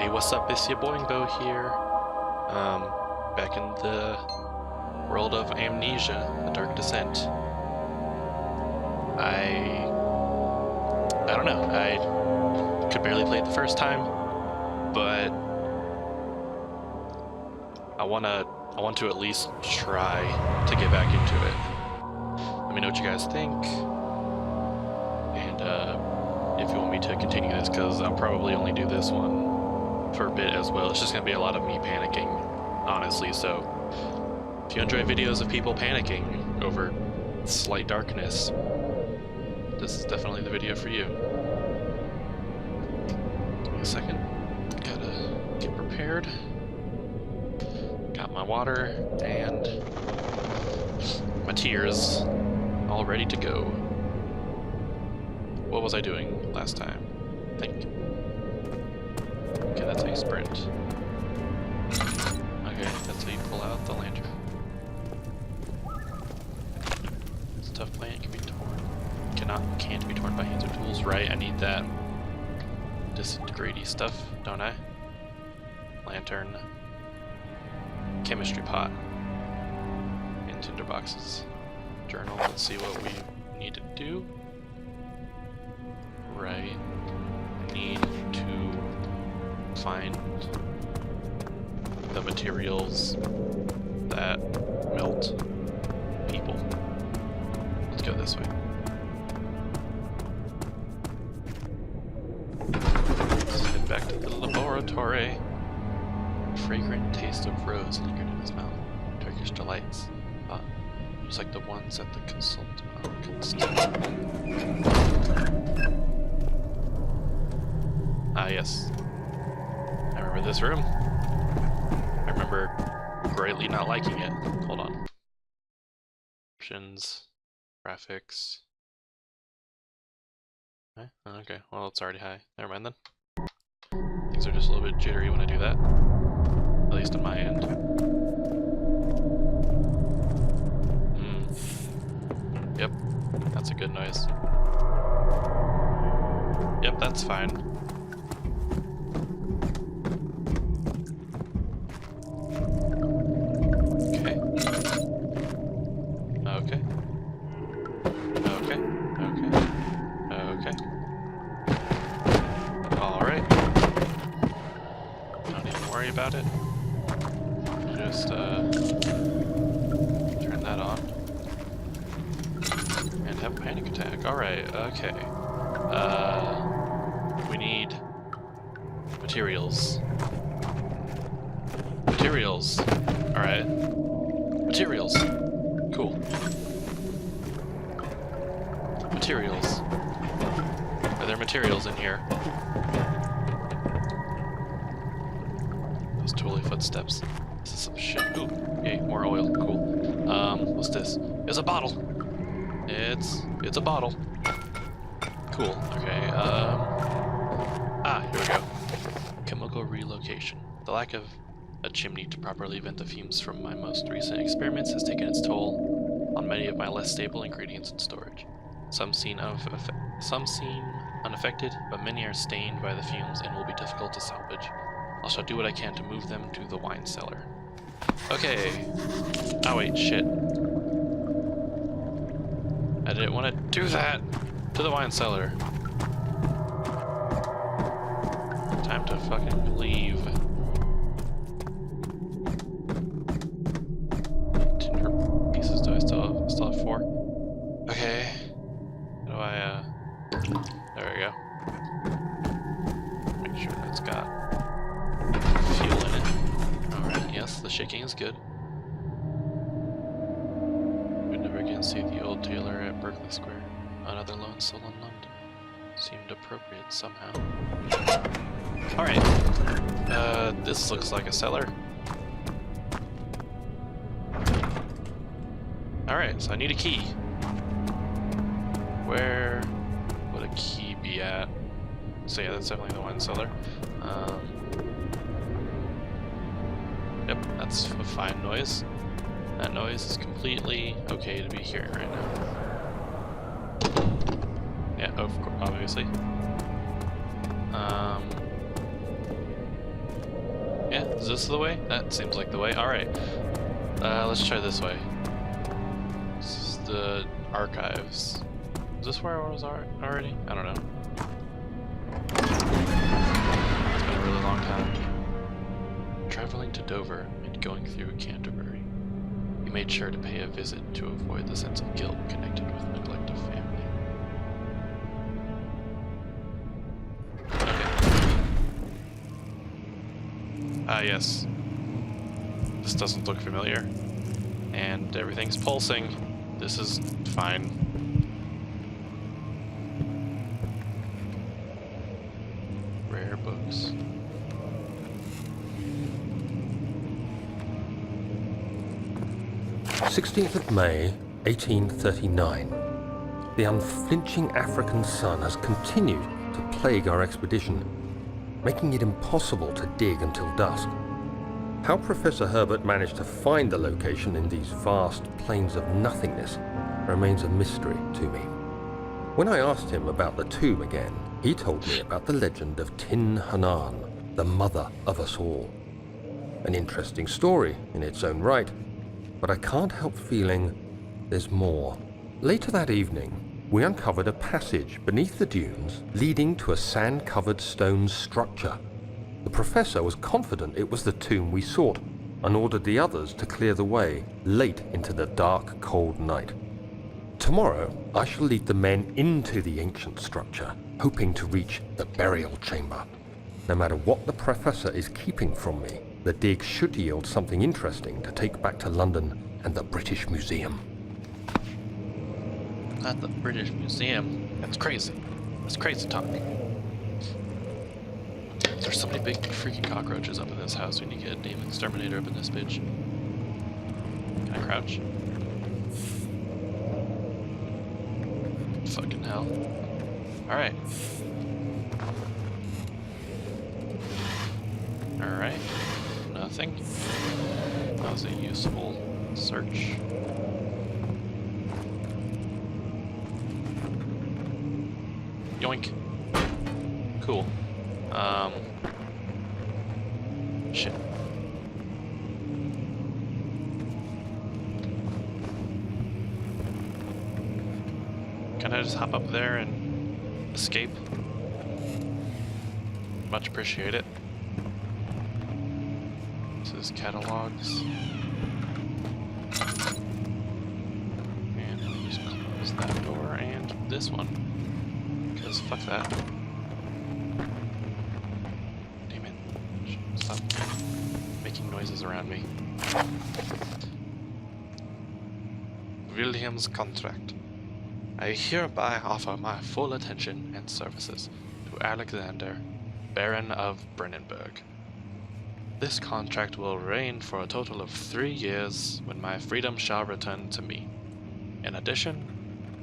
Hey, what's up? It's your Boingbo here. Back in the world of Amnesia, The Dark Descent. I don't know. I could barely play it the first time, but I want to at least try to get back into it. Let me know what you guys think, and if you want me to continue this, because I'll probably only do this one for a bit as well. It's just gonna be a lot of me panicking, honestly. So if you enjoy videos of people panicking over slight darkness, this is definitely the video for you. Give me a second. Gotta get prepared. Got my water and my tears all ready to go. What was I doing last time? Think. Okay, that's how you sprint. Okay, that's how you pull out the lantern. It's a tough plant, can be torn. Can't be torn by hands or tools, right? I need that disintegrate-y stuff, don't I? Lantern. Chemistry pot. And tinder boxes. Journal, let's see what we need to do. Right. Need to find the materials that melt people. Let's go this way. Let's head back to the laboratory. Fragrant taste of rose lingered in his mouth. Turkish delights. Just like the ones at the Ah, yes. I remember this room. I remember greatly not liking it. Hold on. Options. Graphics. Okay, well, it's already high. Never mind then. Things are just a little bit jittery when I do that. At least on my end. Yep, that's a good noise. Yep, that's fine. Okay. Okay. Okay. Okay. Okay. Alright. Don't even worry about it. Just, turn that on. And have a panic attack. Alright, okay. We need materials. Materials. Alright. Materials. Cool. Materials. Are there materials in here? Those totally footsteps. This is some shit. Ooh, yay, more oil. Cool. What's this? It's a bottle. It's a bottle. Cool. Okay. Here we go. Chemical relocation. The lack of a chimney to properly vent the fumes from my most recent experiments has taken its toll on many of my less stable ingredients in storage. Some seem unaffected, but many are stained by the fumes and will be difficult to salvage. I shall do what I can to move them to the wine cellar. Okay. Oh wait, shit. I didn't want to do that! To the wine cellar. Time to fucking leave. Tinder pieces, do I still have 4? Okay. How do I, there we go. Make sure that's got fuel in it. Alright, yes, the shaking is good. We'd never again see the old tailor at Berkeley Square. Another lone soul in London. Seemed appropriate somehow. Alright. This looks like a cellar. Alright, so I need a key. Where would a key be at? So yeah, that's definitely the wine cellar. Yep, that's a fine noise. That noise is completely okay to be hearing right now. Yeah, of course, obviously. Is this the way? That seems like the way. Alright. Let's try this way. This is the archives. Is this where I was already? I don't know. It's been a really long time. Traveling to Dover and going through Canterbury, he made sure to pay a visit to avoid the sense of guilt connected with neglect of family. Okay. Yes. This doesn't look familiar. And everything's pulsing. This is fine. Rare books. May 1839. The unflinching African sun has continued to plague our expedition, making it impossible to dig until dusk. How Professor Herbert managed to find the location in these vast plains of nothingness remains a mystery to me. When I asked him about the tomb again, he told me about the legend of Tin Hanan, the mother of us all. An interesting story in its own right, but I can't help feeling there's more. Later that evening, we uncovered a passage beneath the dunes leading to a sand-covered stone structure. The professor was confident it was the tomb we sought and ordered the others to clear the way late into the dark, cold night. Tomorrow, I shall lead the men into the ancient structure, hoping to reach the burial chamber. No matter what the professor is keeping from me, the dig should yield something interesting to take back to London and the British Museum. Not the British Museum. That's crazy. That's crazy talk. There's so many big freaking cockroaches up in this house. We need to get a damn exterminator up in this bitch. Can I crouch? Fucking hell. Alright. Alright. Nothing. That was a useful search. Yoink. Cool. Shit. Can I just hop up there and escape? Much appreciate it. This is catalogs. And I'll just close that door and this one. Because fuck that. Damn it. Stop making noises around me. William's contract. I hereby offer my full attention and services to Alexander, Baron of Brennenburg. This contract will reign for a total of 3 years when my freedom shall return to me. In addition,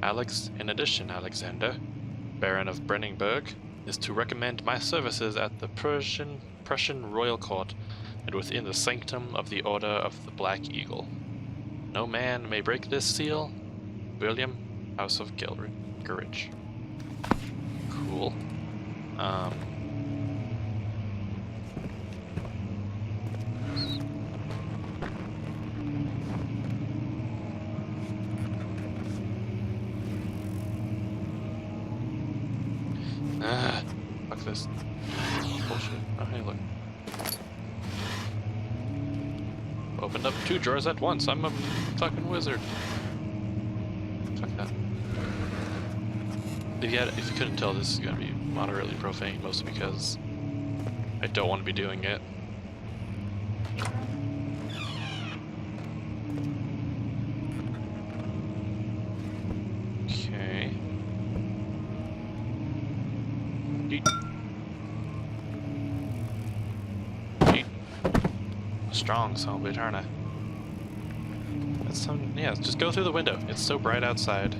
Alexander, Baron of Brennenburg, is to recommend my services at the Prussian Royal Court and within the sanctum of the Order of the Black Eagle. No man may break this seal. William, House of Gilrich. Cool. Fuck this. Bullshit. Oh, hey, look. Opened up 2 drawers at once. I'm a fucking wizard. Fuck that. If you couldn't tell, this is gonna be moderately profane, mostly because I don't want to be doing it. Okay. Yeet. Yeet. Strong son of a bitch, aren't I? That's some, yeah, just go through the window. It's so bright outside.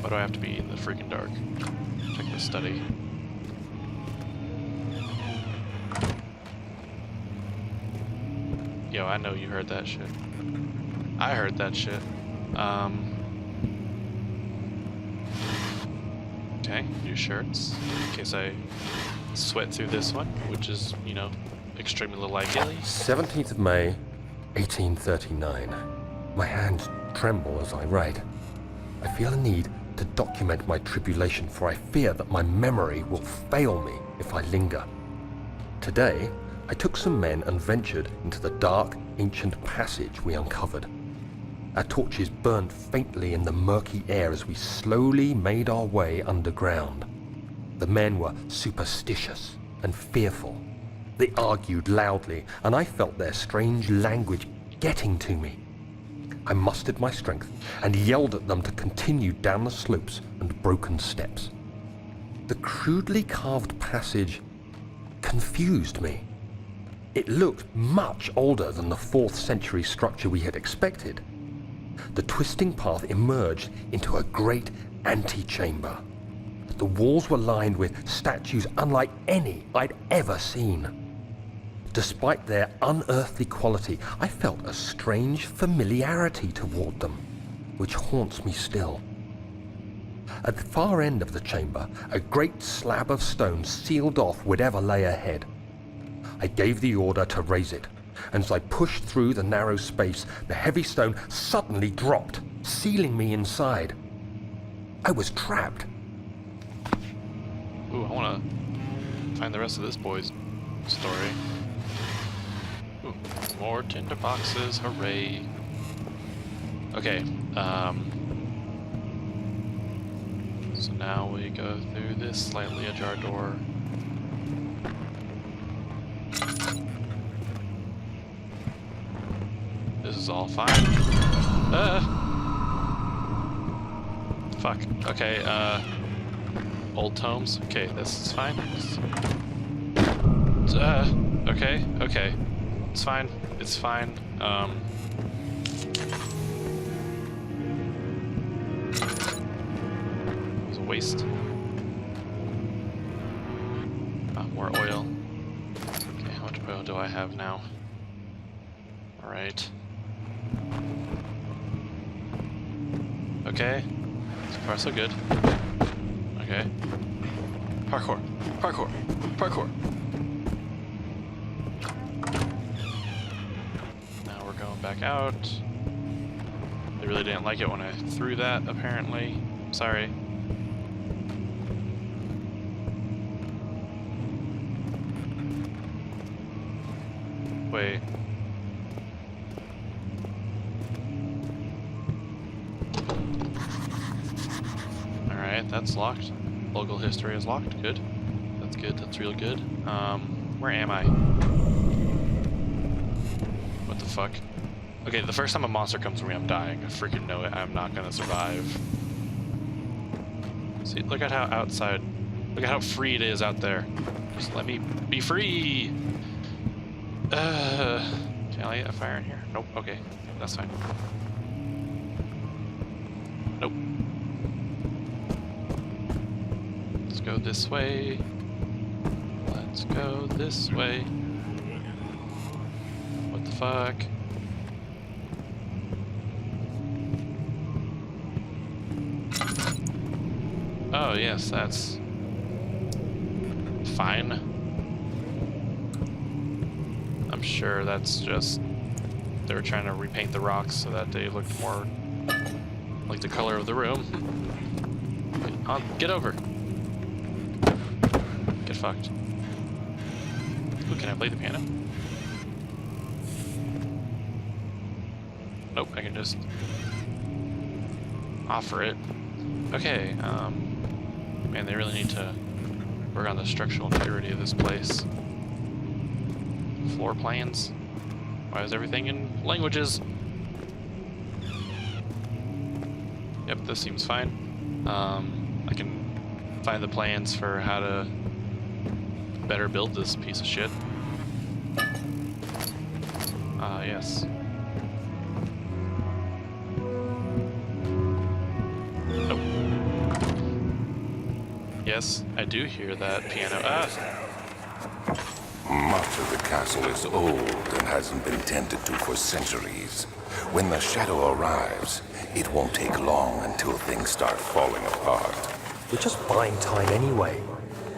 Why do I have to be in the freaking dark? Check the study. Yo, I know you heard that shit. I heard that shit. Okay, new shirts. In case I sweat through this one, which is, you know, extremely legally. 17th of May, 1839. My hands tremble as I write. I feel a need to document my tribulation, for I fear that my memory will fail me if I linger. Today, I took some men and ventured into the dark, ancient passage we uncovered. Our torches burned faintly in the murky air as we slowly made our way underground. The men were superstitious and fearful. They argued loudly, and I felt their strange language getting to me. I mustered my strength and yelled at them to continue down the slopes and broken steps. The crudely carved passage confused me. It looked much older than the 4th century structure we had expected. The twisting path emerged into a great antechamber. The walls were lined with statues unlike any I'd ever seen. Despite their unearthly quality, I felt a strange familiarity toward them, which haunts me still. At the far end of the chamber, a great slab of stone sealed off whatever lay ahead. I gave the order to raise it, and as I pushed through the narrow space, the heavy stone suddenly dropped, sealing me inside. I was trapped. Ooh, I want to find the rest of this boy's story. Ooh, more tinder boxes, hooray. Okay, so now we go through this slightly ajar door. This is all fine. Fuck. Okay, old tomes. Okay, this is fine. Okay, okay. It's fine. It's fine. It was a waste. More oil. Okay, how much oil do I have now? Alright. Okay. So far so good. Okay. Parkour. Parkour. Parkour. Now we're going back out. They really didn't like it when I threw that, apparently. Sorry. Wait. Alright, that's locked. Local history is locked. Good. That's good. That's real good. Where am I? What the fuck? Okay, the first time a monster comes for me, I'm dying. I freaking know it. I'm not gonna survive. See, look at how outside... Look at how free it is out there. Just let me be free! Can I light a fire in here? Nope. Okay, that's fine. Nope. Let's go this way. Let's go this way. What the fuck? Oh, yes, that's fine. I'm sure that's just they were trying to repaint the rocks so that they looked more like the color of the room. Get over. Get fucked. Ooh, can I play the piano? Nope, I can just offer it. Okay, man, they really need to work on the structural integrity of this place. Floor plans? Why is everything in languages? Yep, this seems fine. I can find the plans for how to better build this piece of shit. Yes. Nope. Yes, I do hear that piano. Much of the castle is old and hasn't been tended to for centuries. When the shadow arrives, it won't take long until things start falling apart. We're just buying time anyway.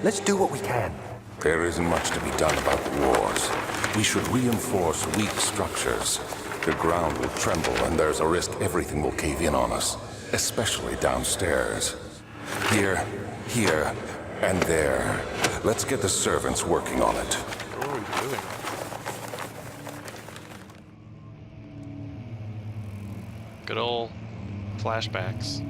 Let's do what we can. There isn't much to be done about the wars. We should reinforce weak structures. The ground will tremble, and there's a risk everything will cave in on us, especially downstairs. Here, and there. Let's get the servants working on it. What are we doing? Good old flashbacks.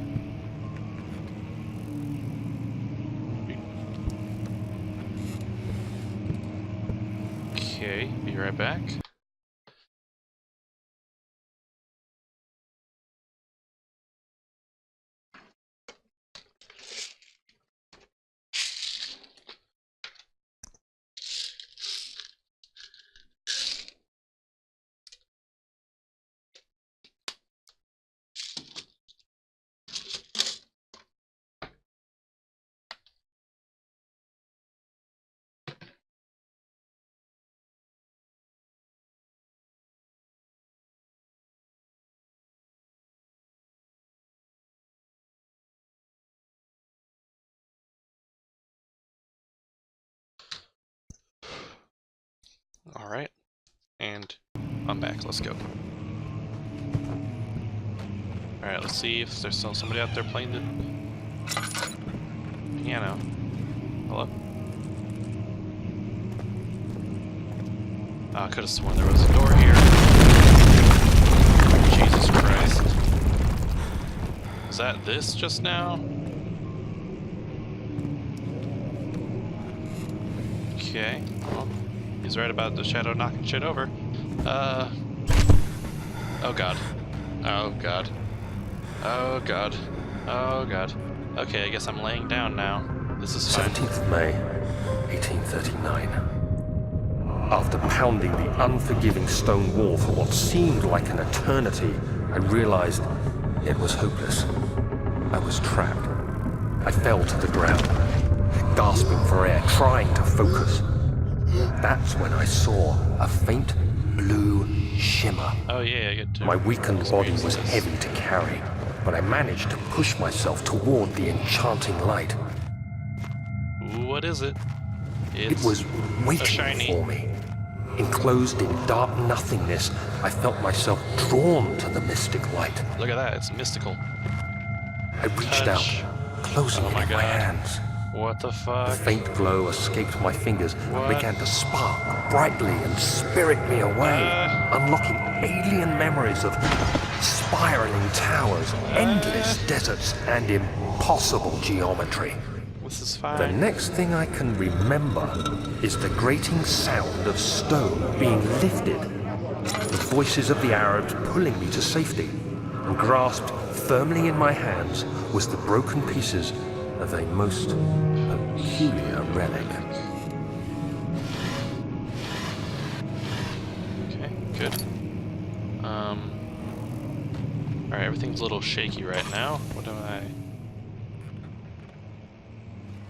Okay, be right back. Alright, and I'm back. Let's go. Alright, let's see if there's still somebody out there playing the piano. Hello? I could have sworn there was a door here. Jesus Christ. Was that this just now? Okay, well. He's right about the shadow knocking shit over. Oh god. Oh god. Oh god. Oh god. Okay, I guess I'm laying down now. This is fine. 17th of May, 1839. After pounding the unforgiving stone wall for what seemed like an eternity, I realized it was hopeless. I was trapped. I fell to the ground, gasping for air, trying to focus. That's when I saw a faint blue shimmer. Oh yeah, I get to... My weakened body was heavy to carry, but I managed to push myself toward the enchanting light. What is it? It was waiting shiny. for me. Enclosed in dark nothingness, I felt myself drawn to the mystic light. Look at that, it's mystical. I reached Touch. out, closing Oh it my in my God. hands. What the The fuck? faint glow escaped my fingers What? and began to spark brightly and spirit me away, unlocking alien memories of spiraling towers, endless deserts, and impossible geometry. This is The fine. next thing I can remember is the grating sound of stone being lifted, the voices of the Arabs pulling me to safety, and grasped firmly in my hands was the broken pieces of a most peculiar relic. Okay, good. Alright, everything's a little shaky right now. What do I...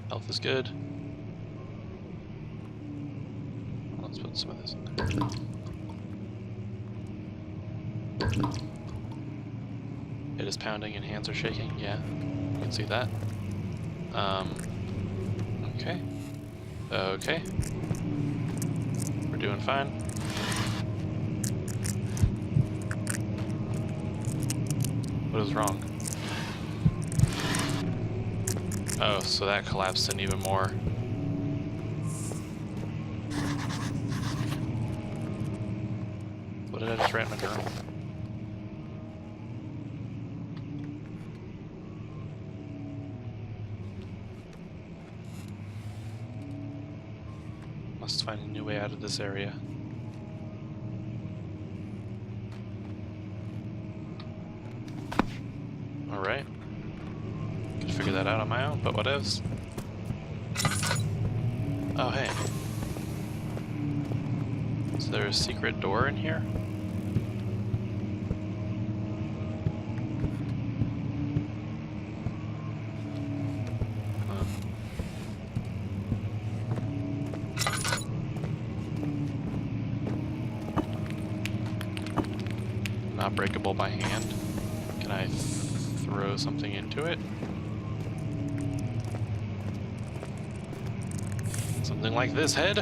Health is good. Let's put some of this in there. It is pounding and hands are shaking, yeah. You can see that. Okay. Okay. We're doing fine. What is wrong? Oh, so that collapsed in even more. What did I just write in my journal? Must find a new way out of this area. Alright. Could figure that out on my own, but whatevs. Oh, hey. Is there a secret door in here? Not breakable by hand. Can I throw something into it? Something Something like this head?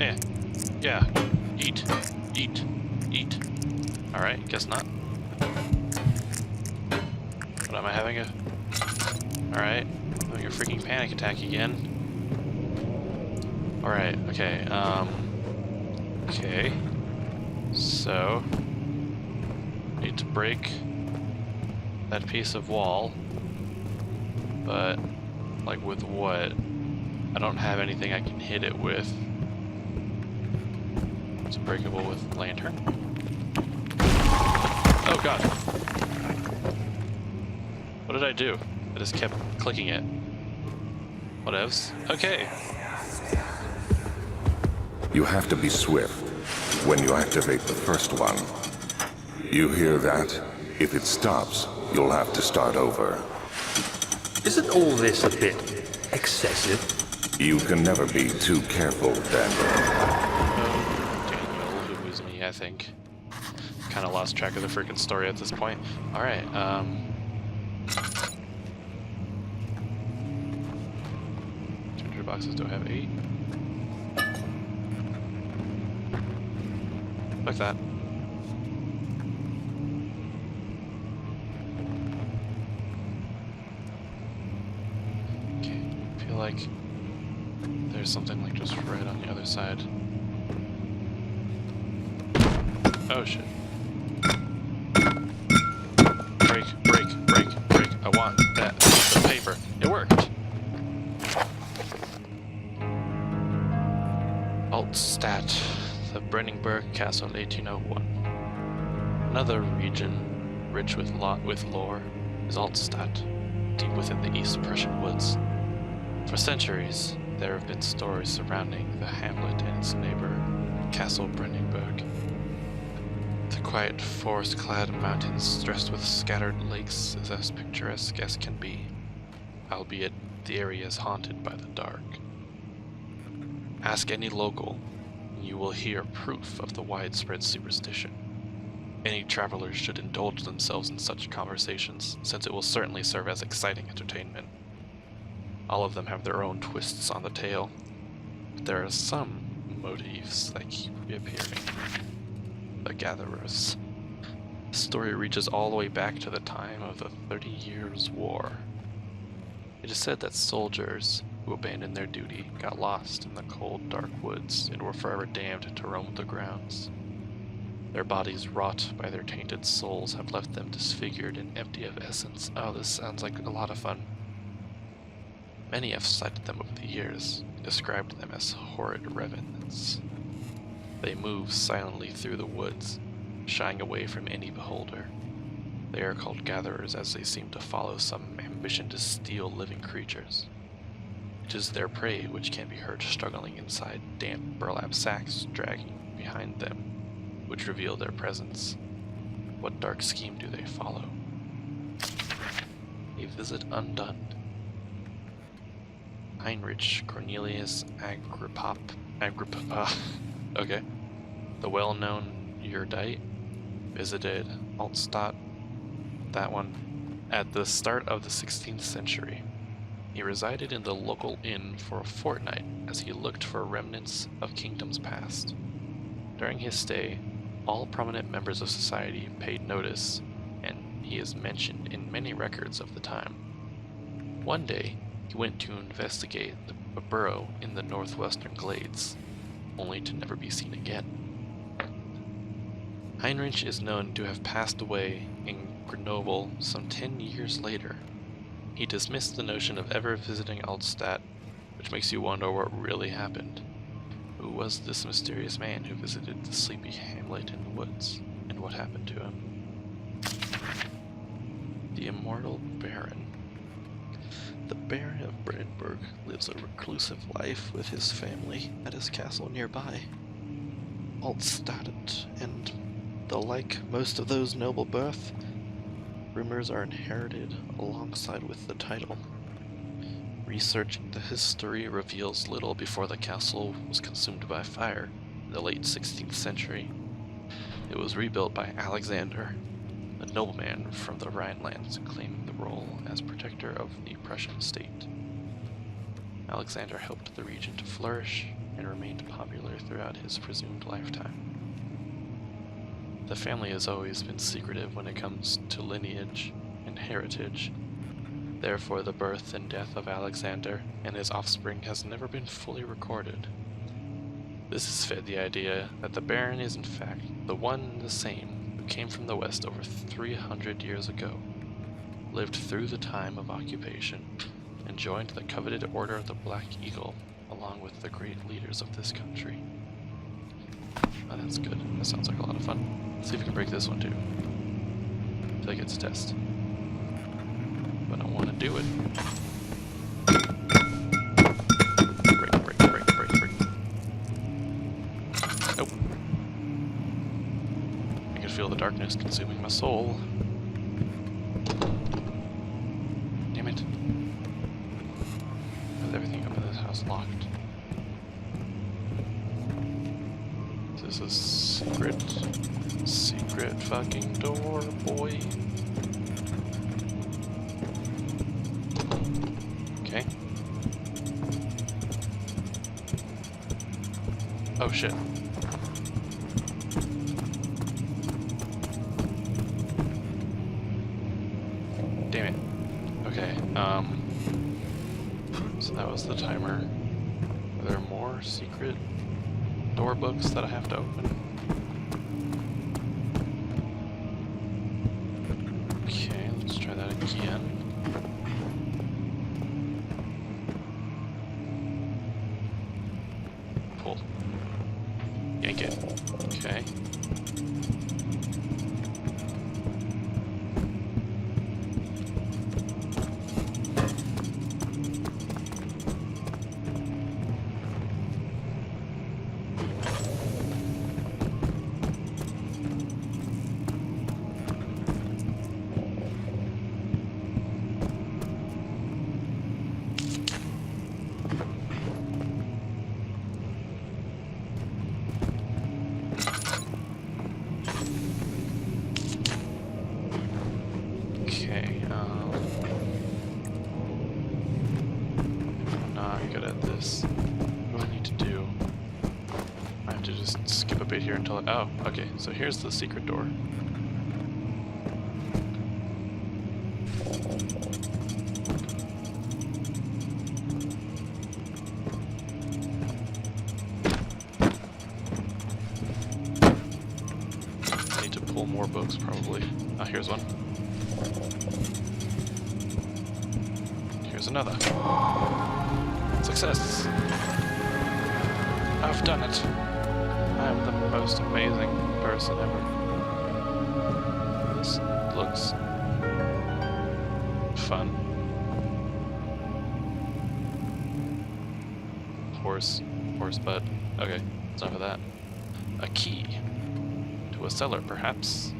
Eh. Yeah. Eat. Eat. Eat. Alright, guess not. What am I having a... Alright. Having a freaking panic attack again. Alright, okay, okay. So... need to break that piece of wall. But, like, with what? I don't have anything I can hit it with. It's breakable with lantern. Oh god. What did I do? I just kept clicking it. Whatevs. Okay. You have to be swift when you activate the first one. You hear that? If it stops, you'll have to start over. Isn't all this a bit excessive? You can never be too careful, Daniel. Daniel, who was me, I think. Kind of lost track of the freaking story at this point. Alright, treasure boxes do I have 8? Like that. Okay, I feel like there's something like just right on the other side. Oh shit. Break, break, break, break. I want that the paper. It worked. Altstat, the Brenningburg Castle, 1801. Another region rich with lore is Altstat, deep within the East Prussian woods. For centuries, there have been stories surrounding the hamlet and its neighbor, Castle Brenningburg. The quiet forest-clad mountains stressed with scattered lakes is as picturesque as can be, albeit the area is haunted by the dark. Ask any local, and you will hear proof of the widespread superstition. Any travelers should indulge themselves in such conversations, since it will certainly serve as exciting entertainment. All of them have their own twists on the tale, but there are some motifs that keep reappearing. The Gatherers. The story reaches all the way back to the time of the 30 Years' War. It is said that soldiers who abandoned their duty got lost in the cold, dark woods and were forever damned to roam the grounds. Their bodies, wrought by their tainted souls, have left them disfigured and empty of essence. Oh, this sounds like a lot of fun. Many have cited them over the years, and described them as horrid revenants. They move silently through the woods, shying away from any beholder. They are called gatherers as they seem to follow some ambition to steal living creatures. It is their prey which can be heard struggling inside damp burlap sacks dragging behind them, which reveal their presence. What dark scheme do they follow? A visit undone. Heinrich Cornelius Agrippa. Okay. The well-known erudite visited Altstadt, that one, at the start of the 16th century. He resided in the local inn for a fortnight as he looked for remnants of kingdoms past. During his stay, all prominent members of society paid notice, and he is mentioned in many records of the time. One day, he went to investigate a burrow in the northwestern glades, only to never be seen again. Heinrich is known to have passed away in Grenoble some 10 years later. He dismissed the notion of ever visiting Altstadt, which makes you wonder what really happened. Who was this mysterious man who visited the sleepy hamlet in the woods, and what happened to him? The Immortal Baron. The Baron of Brenningburg lives a reclusive life with his family at his castle nearby, Altstadt, and though like most of those noble birth, rumors are inherited alongside with the title. Researching the history reveals little before the castle was consumed by fire in the late 16th century. It was rebuilt by Alexander, a nobleman from the Rhinelands claiming the role as protector of the Prussian state. Alexander helped the region to flourish and remained popular throughout his presumed lifetime. The family has always been secretive when it comes to lineage and heritage. Therefore, the birth and death of Alexander and his offspring has never been fully recorded. This has fed the idea that the Baron is in fact the one and the same who came from the west over 300 years ago, lived through the time of occupation, and joined the coveted Order of the Black Eagle along with the great leaders of this country. Oh, that's good. That sounds like a lot of fun. Let's see if we can break this one too. I feel like it's a test. But I want to do it. Break, break, break, break, break. Nope. I can feel the darkness consuming my soul. Damn it. With everything up in this house locked. This is a secret fucking door, boy. Okay. Oh shit. Damn it. Okay, so that was the timer. Are there more secret door books that I have to open? Okay, let's try that again. Pull. Yank it. Okay. Okay, I'm not good at this. What do I need to do? I have to just skip a bit here until oh, okay, so here's the secret door. I need to pull more books probably. Oh, here's one. Here's another. Success! I've done it. I am the most amazing person ever. This looks fun. Horse butt. Okay, it's enough of that. A key to a cellar, perhaps.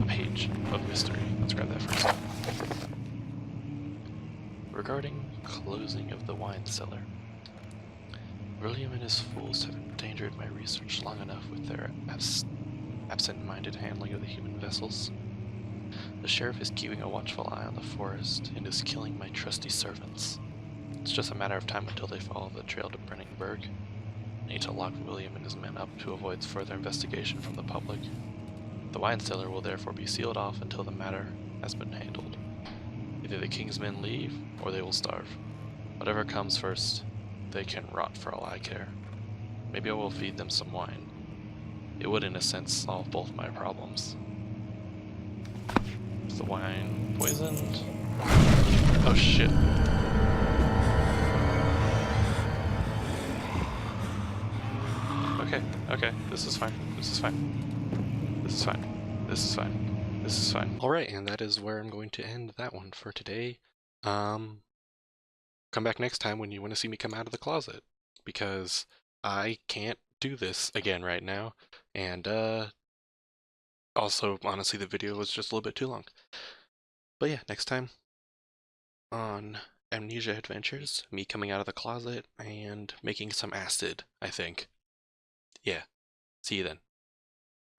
A page of mystery. Let's grab that first. Regarding closing of the wine cellar. William and his fools have endangered my research long enough with their absent-minded handling of the human vessels. The sheriff is keeping a watchful eye on the forest and is killing my trusty servants. It's just a matter of time until they follow the trail to Brenningburg. I need to lock William and his men up to avoid further investigation from the public. The wine cellar will therefore be sealed off until the matter has been handled. Either the king's men leave, or they will starve. Whatever comes first, they can rot for all I care. Maybe I will feed them some wine. It would, in a sense, solve both my problems. Is the wine poisoned? Oh shit. Okay, this is fine. This is fine. This is fine. This is fine. This is fine. Alright, and that is where I'm going to end that one for today. Come back next time when you want to see me come out of the closet, because I can't do this again right now, and also, honestly, the video was just a little bit too long. But yeah, next time on Amnesia Adventures, me coming out of the closet and making some acid, I think. Yeah, see you then.